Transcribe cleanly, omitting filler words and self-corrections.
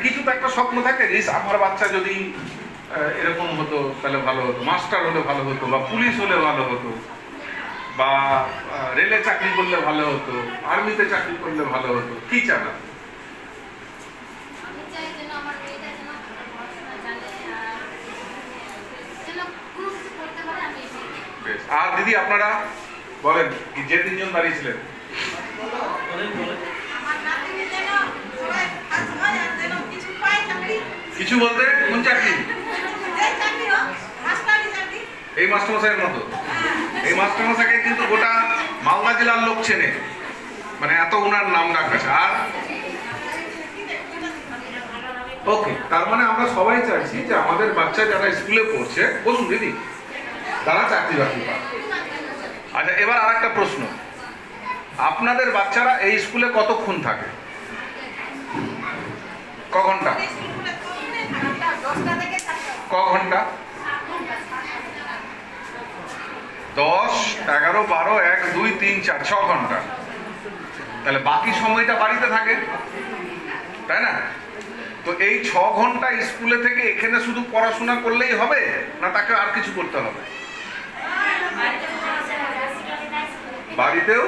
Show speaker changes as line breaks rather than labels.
কিছু তো একটা স্বপ্ন থাকে যে আমার বাচ্চা যদি এরকম হতো তাহলে ভালো হতো, মাস্টার হলে ভালো হতো, বা পুলিশ হলে ভালো হতো, বা রেলে চাকরি করলে ভালো হতো, আর্মিতে চাকরি করলে ভালো হতো। কি চান? আর দিদি আপনারা বলেন, যে তিনজন দাঁড়িয়েছিলেন কিছু বলতে, কোন চাকরি? এই মাস্টারমশাইয়ের মতো। এই মাস্টারমশাইকে কিন্তু গোটা মালদা জেলার লোক চেনে, মানে এত ওনার নাম ডাক আছে। আর ওকে, তার মানে আমরা সবাই চাইছি যে আমাদের বাচ্চা যারা স্কুলে পড়ছে, বলুন দিদি, তারা চাকরি বাকরি পায়। আচ্ছা, এবার আর একটা প্রশ্ন, আপনাদের বাচ্চারা এই স্কুলে কতক্ষণ থাকে? ক ঘন্টা? ক ঘন্টা? 10, 11, 12, 1, 2, 3, 4, 6 ঘন্টা। তাহলে বাকি সময়টা বাড়িতে থাকে, তাই না? তো এই 6 ঘন্টা স্কুলে থেকে এখানে শুধু পড়াশোনা করলেই হবে, না তাকে আর কিছু করতে হবে? বাড়িতেও